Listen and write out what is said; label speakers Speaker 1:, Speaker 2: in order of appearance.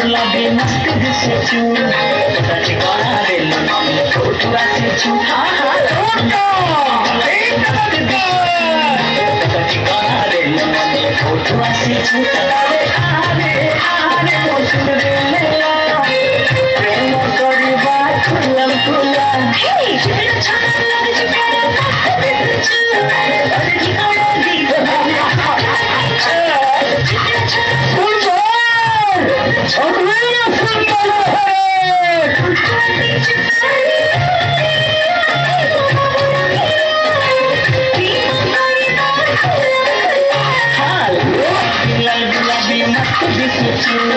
Speaker 1: गुलाबी मस्त दिसचू कधी कोणा दिल फोटो आसेचू हा हा कधी कोणा दिल फोटो आसेचू आरे आरे आरे फोटो दिले प्रेम करिबा खुलम खुलम हे चित्र छाना लगे चित्र दिसचू कधी कोणा दिल चित्र छाना गुलाबी मस्त दिसचू